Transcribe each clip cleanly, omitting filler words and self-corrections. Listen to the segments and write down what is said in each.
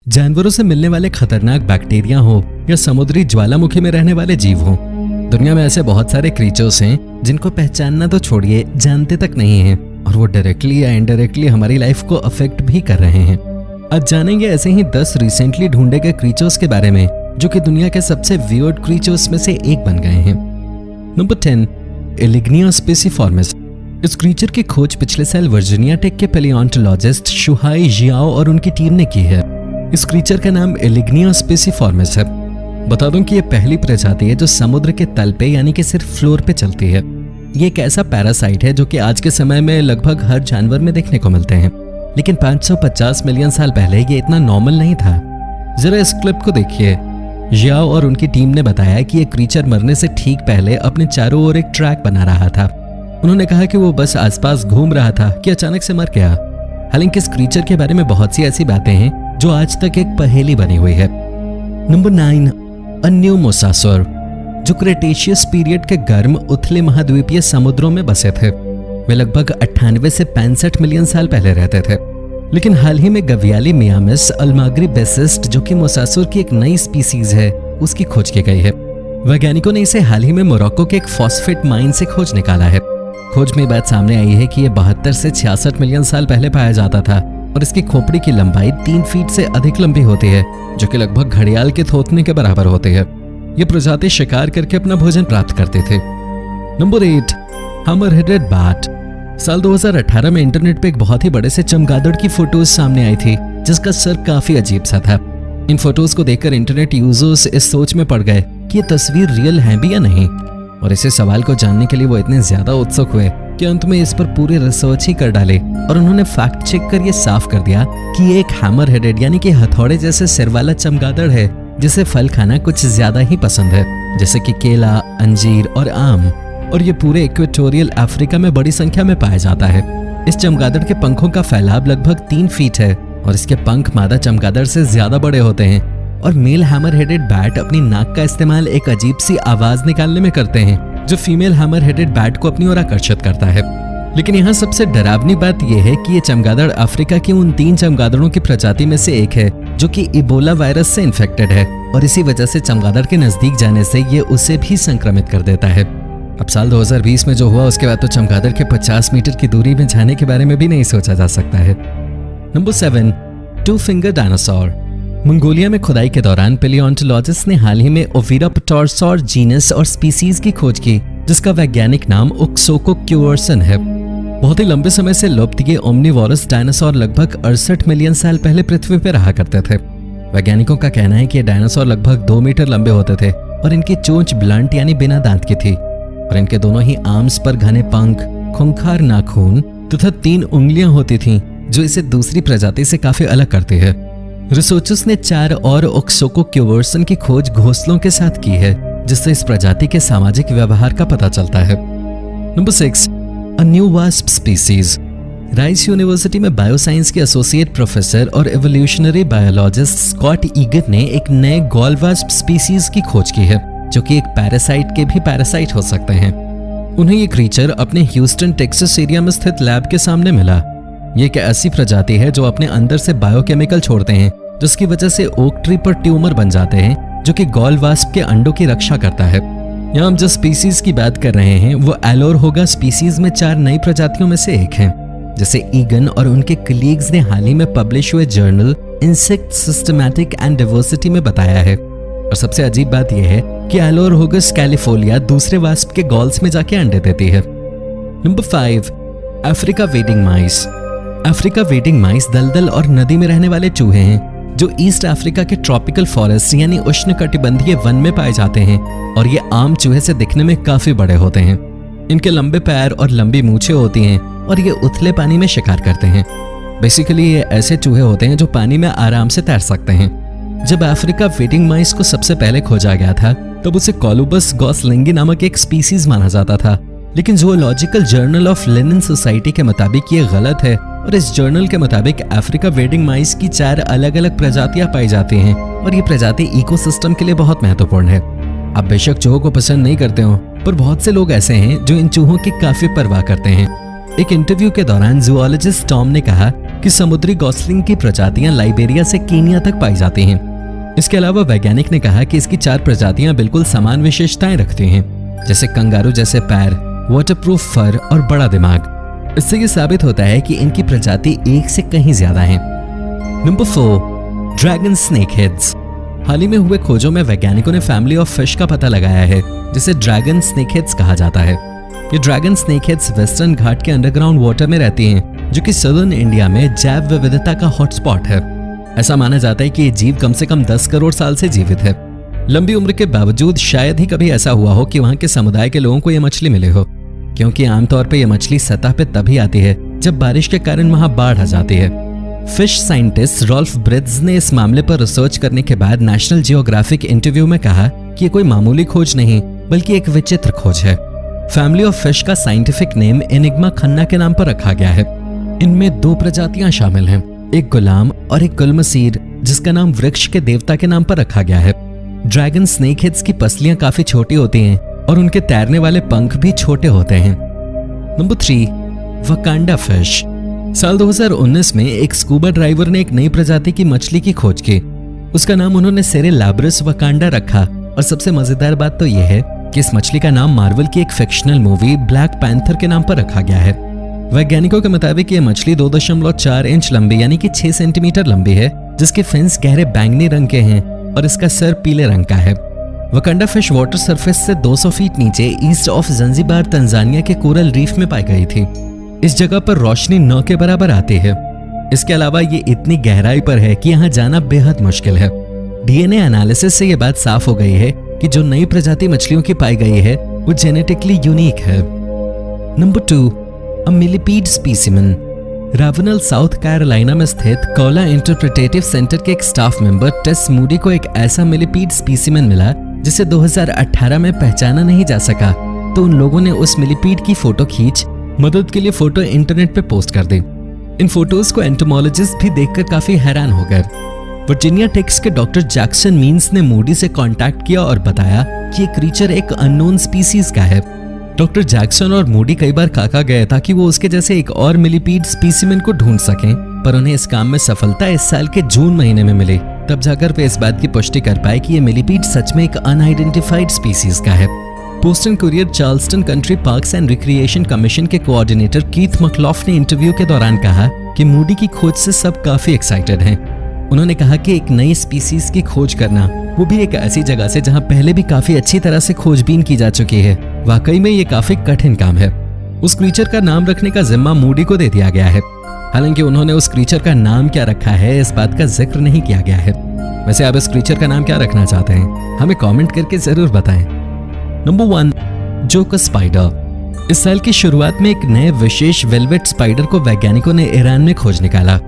जानवरों से मिलने वाले खतरनाक बैक्टीरिया हो या समुद्री ज्वालामुखी में रहने वाले जीव हो, दुनिया में ऐसे बहुत सारे क्रीचर्स हैं जिनको पहचानना तो छोड़िए, जानते तक नहीं हैं और वो डायरेक्टली या इनडायरेक्टली हमारी लाइफ को अफेक्ट भी कर रहे हैं। आज जानेंगे ऐसे ही 10 रिसेंटली ढूंढे गए क्रीचर्स के बारे में जो कि दुनिया के सबसे वियर्ड क्रीचर्स में से एक बन गए हैं। नंबर 10, एलिग्निया स्पेसिफॉर्मिस। इस क्रीचर की खोज पिछले साल वर्जीनिया टेक के पैलियोंटोलॉजिस्ट शुहाई जियाओ और उनकी टीम ने की है। इस क्रीचर का नाम एलिग्निया स्पेसिफॉर्मिस है। बता दूं कि यह पहली प्रजाति है जो समुद्र के तल पे यानी कि सिर्फ फ्लोर पे चलती है। ये एक ऐसा पैरासाइट है जो कि आज के समय में लगभग हर जानवर में देखने को मिलते हैं, लेकिन 550 मिलियन साल पहले ये इतना नॉर्मल नहीं था। जरा इस क्लिप को देखिए। जियाओ और उनकी टीम ने बताया कि ये क्रीचर मरने से ठीक पहले अपने चारों ओर एक ट्रैक बना रहा था। उन्होंने कहा कि वो बस आसपास घूम रहा था कि अचानक से मर गया। हालांकि इस क्रीचर के बारे में बहुत सी ऐसी बातें हैं जो आज तक एक पहेली बनी हुई है। नंबर 9, अन्यूमोसासुर, जो क्रेटेशियस पीरियड के गर्म उथले महाद्वीपीय समुद्रों में बसे थे। वे लगभग 98 से 65 मिलियन साल पहले रहते थे, लेकिन हाल ही में गवियाली मियामिस अल्माग्री बेसिस्ट, जो कि मोसासुर की एक नई स्पीसीज है, उसकी खोज की गई है। वैज्ञानिकों ने इसे हाल ही में मोरक्को के एक फॉस्फेट माइन से खोज निकाला है। खोज में बात सामने आई है कि यह 72 से 66 मिलियन साल पहले पाया जाता था और इसकी खोपड़ी की लंबाई 3 फीट से अधिक लंबी होती है, जो कि लगभग घड़ियाल के थोथने के बराबर होती है। यह प्रजाति शिकार करके अपना भोजन प्राप्त करते थे। Number 8, hammer headed bat. साल 2018 में इंटरनेट पे एक बहुत ही बड़े से चमगादड़ की फोटोज सामने आई थी जिसका सर काफी अजीब सा था। इन फोटोज को देखकर इंटरनेट यूजर्स इस सोच में पड़ गए कि ये तस्वीर रियल है भी या नहीं, और इसी सवाल को जानने के लिए वो इतने ज्यादा उत्सुक हुए कि अंत में इस पर पूरी रिसर्च ही कर डाले और उन्होंने फैक्ट चेक कर ये साफ कर दिया कि ये एक हैमर हेडेड यानी कि हथौड़े जैसे सिर वाला चमगादड़ है जिसे फल खाना कुछ ज्यादा ही पसंद है, जैसे कि केला, अंजीर और आम, और ये पूरे इक्वेटोरियल अफ्रीका में बड़ी संख्या में पाया जाता है। इस चमगादड़ के पंखों का फैलाव लगभग 3 फीट है और इसके पंख मादा चमगादड़ से ज्यादा बड़े होते हैं, और मेल हैमर हेडेड बैट अपनी नाक का इस्तेमाल एक अजीब सी आवाज निकालने में करते हैं जो फीमेल हैमर हेडेड बैट को अपनी ओर आकर्षित करता है। लेकिन यहाँ सबसे डरावनी बात यह है कि ये चमगादड़ अफ्रीका की उन 3 चमगादड़ों की प्रजाति में से एक है जो कि इबोला वायरस से इन्फेक्टेड है, और इसी वजह से चमगादड़ के नजदीक जाने से ये उसे भी संक्रमित कर देता है। अब साल 2020 में जो हुआ उसके बाद तो चमगादड़ के 50 मीटर की दूरी में जाने के बारे में भी नहीं सोचा जा सकता है। Number 7, 2 finger dinosaur. मंगोलिया में खुदाई के दौरान पैलियोंटोलॉजिस्ट ने हाल ही में ओविराप्टोरसौर जीनस और स्पीसीज की खोज की जिसका वैज्ञानिक नाम ओक्सोकोक्यूवर्सन है। बहुत ही लंबे समय से लुप्त ये ओमनिवोरस डायनासोर लगभग 68 मिलियन साल पहले पृथ्वी पर रहा करते थे। वैज्ञानिकों का कहना है कि ये डायनासोर लगभग 2 मीटर लंबे होते थे और इनकी चोंच ब्लंट यानी बिना दांत की थी, और इनके दोनों ही आर्म्स पर घने पंख, खूंखार नाखून तथा 3 उंगलियां होती थीं जो इसे दूसरी प्रजाति से काफी अलग करती है। रिसर्चर्स ने 4 और ओक्सोकोक्यूवर्सन की खोज घोंसलों के साथ की है जिससे इस प्रजाति के सामाजिक व्यवहार का पता चलता है। Number 6, a new wasp species. Rice university में बायोसाइंस के एसोसिएट प्रोफेसर और एवोल्यूशनरी बायोलॉजिस्ट स्कॉट ईगर ने एक नए गॉल वास्प स्पीसीज की खोज की है जो कि एक पैरासाइट के भी पैरासाइट हो सकते हैं। उन्हें ये क्रीचर अपने ह्यूस्टन टेक्सास एरिया में स्थित लैब के सामने मिला। ये एक ऐसी प्रजाति है जो अपने अंदर से बायोकेमिकल छोड़ते हैं जिसकी वजह से ओक ट्री पर ट्यूमर बन जाते हैं जो कि गॉल वास्प के अंडों की रक्षा करता है। यहाँ हम जिस स्पीसीज की बात कर रहे हैं वो एलोरहोगा स्पीसीज में 4 नई प्रजातियों में से एक है, जिसे ईगन और उनके कलीग्स ने हाल ही में पब्लिश हुए journal insect systematic and diversity में बताया है। और सबसे अजीब बात यह है कि एलोरहोगस कैलिफोलिया दूसरे वास्प के गॉल्स में जाके अंडे देती है। नंबर 5, अफ्रीका वेडिंग माइस। अफ्रीका वेडिंग माइस दलदल और नदी में रहने वाले चूहे हैं जो ईस्ट अफ्रीका के ट्रॉपिकल फॉरेस्ट यानी उष्णकटिबंधीय वन में पाए जाते हैं, और ये आम चूहे से दिखने में काफी बड़े होते हैं। इनके लंबे पैर और लंबी मूछें होती हैं और ये उथले पानी में शिकार करते हैं। बेसिकली ये ऐसे चूहे होते हैं जो पानी में आराम से तैर सकते हैं। जब अफ्रीका वेडिंग माइस को सबसे पहले खोजा गया था तब उसे कोलुबस गॉसलिंगी नामक एक स्पीसीज माना जाता था, लेकिन zoological journal of linen society के मुताबिक ये गलत है, और इस जर्नल के मुताबिक अफ्रीका वेडिंग माइस की 4 अलग अलग प्रजातियां पाई जाती हैं, और ये प्रजाति इकोसिस्टम के लिए बहुत महत्वपूर्ण है। आप बेशक चूहों को पसंद नहीं करते हो, पर बहुत से लोग ऐसे हैं जो इन चूहों की काफी परवाह करते हैं। एक इंटरव्यू के दौरान जूलॉजिस्ट टॉम ने कहा कि समुद्री गॉसलिंग की प्रजातियां लाइबेरिया से कीनिया तक पाई जाती हैं। इसके अलावा वैज्ञानिक ने कहा कि इसकी 4 प्रजातियां बिल्कुल समान विशेषताएं रखती हैं, जैसे कंगारू जैसे पैर, वाटरप्रूफ फर और बड़ा दिमाग। इससे ये साबित होता है कि इनकी प्रजाति एक से कहीं ज्यादा है। Number 4, dragon snake heads. हाल ही में हुए खोजों में वैज्ञानिकों ने फैमिली ऑफ फिश का पता लगाया है जिसे ड्रैगन स्नेक हेड्स कहा जाता है। ये ड्रैगन स्नेक हेड्स वेस्टर्न घाट के अंडरग्राउंड वाटर में रहती हैं, जो कि सदर्न इंडिया में जैव विविधता का हॉटस्पॉट है। ऐसा माना जाता है कि ये जीव कम से कम 10 करोड़ साल से जीवित है। लंबी उम्र के बावजूद शायद ही कभी ऐसा हुआ हो कि वहां के समुदाय के लोगों को यह मछली मिले हो, क्योंकि आमतौर पर यह मछली सतह पे तभी आती है जब बारिश के कारण वहां बाढ़ आ जाती है। फिश साइंटिस्ट रॉल्फ ब्रिड्स ने इस मामले पर रिसर्च करने के बाद नेशनल जियोग्राफिक इंटरव्यू में कहा कि ये कोई मामूली खोज नहीं बल्कि एक विचित्र खोज है। फैमिली ऑफ फिश का साइंटिफिक नेम एनिग्मा खन्ना के नाम पर रखा गया है। इनमें 2 प्रजातियां शामिल हैं, एक गुलाम और एक गुलमसीर, जिसका नाम वृक्ष के देवता के नाम पर रखा गया है। ड्रैगन स्नेक हेड्स की पसलियां काफी छोटी होती हैं और उनके तैरने वाले पंख भी छोटे होते हैं। Number 3, Wakanda fish. साल 2019 में एक स्कूबा ड्राइवर ने एक नई प्रजाति की मछली की खोज की। उसका नाम उन्होंने सेरेलाब्रस वकांडा रखा और सबसे मजेदार बात तो यह है कि इस मछली का नाम मार्वल की एक फिक्शनल मूवी ब्लैक पैंथर के नाम पर रखा गया है। वैज्ञानिकों के मुताबिक ये मछली 2.4 इंच लंबी यानी कि 6 सेंटीमीटर लंबी है, जिसके फिन्स गहरे बैंगनी रंग के हैं और इसका सर पीले रंग का है। वकांडा फिश वाटर सरफेस से 200 फीट नीचे ईस्ट ऑफ जंजीबार तंजानिया के कोरल रीफ में पाई गई थी। इस जगह पर रोशनी 9 के बराबर आती है। इसके अलावा ये इतनी गहराई पर है कि यहाँ जाना बेहद मुश्किल है। डीएनए एनालिसिस से ये बात साफ हो गई है कि जो नई प्रजाति मछलियों की पाई गई है वो जेनेटिकली यूनिक है। नंबर 2, अ मिलीपीड स्पीसीमेन। रावनल साउथ कैरोलिना में स्थित कौला इंटरप्रिटेटिव सेंटर के एक स्टाफ मेंबर टेस मूडी को एक ऐसा मिलीपीड स्पीसीमेन मिला जिसे 2018 में पहचाना नहीं जा सका, तो उन लोगों ने उस मिलीपीड की फोटो खींच मदद के लिए फोटो इंटरनेट पे पोस्ट कर दी। इन फोटोज को एंटोमोलॉजिस्ट भी देखकर काफी हैरान हो गए। वर्जीनिया टेक्स के डॉक्टर जैक्सन मीन्स ने मूडी से कांटेक्ट किया और बताया कि ये क्रीचर एक अननोन स्पीसीज का है। डॉक्टर जैक्सन और मूडी कई बार काका गए ताकि वो उसके जैसे एक और मिलीपीड स्पीसीमेन को ढूंढ सकें, पर उन्हें इस काम में सफलता इस साल के जून महीने में मिली। तब जाकर वे इस बात की पुष्टि कर पाए कि ये मिलीपीड सच में एक अनआइडेंटिफाइड स्पीसीज का है। Boston courier Charleston country parks and recreation commission के कोऑर्डिनेटर कीथ मकलॉफ ने इंटरव्यू के दौरान कहा कि मूडी की खोज से सब काफी एक्साइटेड हैं। उन्होंने कहा कि एक नई स्पीसीज की खोज करना, वो भी एक ऐसी जगह से जहां पहले भी काफी अच्छी तरह से खोजबीन की जा चुकी है, वाकई में ये काफी कठिन काम है। उस क्रीचर का नाम रखने का जिम्मा मूडी को दे दिया गया है। हालांकि उन्होंने उस क्रीचर का नाम क्या रखा है इस बात का जिक्र नहीं किया गया है। वैसे आप इस क्रीचर का नाम क्या रखना चाहते हैं, हमें कमेंट करके जरूर बताएं। Number 1, joker spider. इस साल की शुरुआत में एक नए विशेष वेलवेट स्पाइडर को वैज्ञानिकों ने ईरान में खोज निकाला।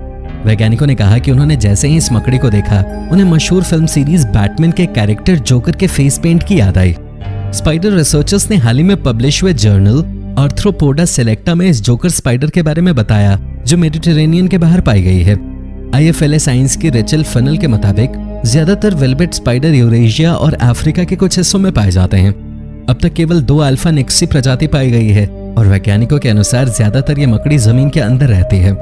वैज्ञानिकों ने कहा कि उन्होंने जैसे ही इस मकड़ी को देखा, उन्हें मशहूर फिल्म सीरीज बैटमैन के कैरेक्टर जोकर के फेस पेंट की याद आई। स्पाइडर रिसर्चर्स ने हाल ही में पब्लिश हुए जर्नल आर्थ्रोपोडा सेलेक्टा में इस जोकर स्पाइडर के बारे में बताया, जो मेडिटेरेनियन के बाहर पाई गई है। IFLA साइंस की रेचल फनल के मुताबिक ज्यादातर वेलवेट स्पाइडर यूरेशिया और अफ्रीका के कुछ हिस्सों में पाए जाते हैं। अब तक केवल 2 अल्फा निक्सी प्रजाति पाई गई है और वैज्ञानिकों के अनुसार ज्यादातर ये मकड़ी जमीन के अंदर रहती है।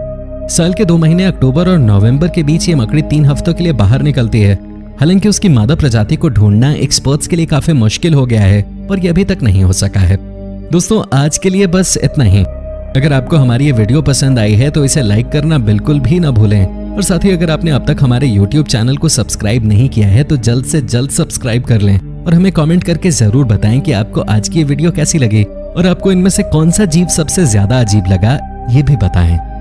साल के 2 महीने अक्टूबर और नवंबर के बीच ये मकड़ी 3 हफ्तों के लिए बाहर निकलती है। हालांकि उसकी मादा प्रजाति को ढूंढना एक्सपर्ट्स के लिए काफी मुश्किल हो गया है और ये अभी तक नहीं हो सका है। दोस्तों, आज के लिए बस इतना ही। अगर आपको हमारी ये वीडियो पसंद आई है तो इसे लाइक करना बिल्कुल भी ना भूलें, और साथ ही अगर आपने अब तक हमारे YouTube चैनल को सब्सक्राइब नहीं किया है तो जल्द से जल्द सब्सक्राइब कर लें और हमें कमेंट करके जरूर बताएं कि आपको आज की ये वीडियो कैसी लगी और आपको इनमें से कौन सा जीव सबसे ज्यादा अजीब लगा, ये भी बताएं।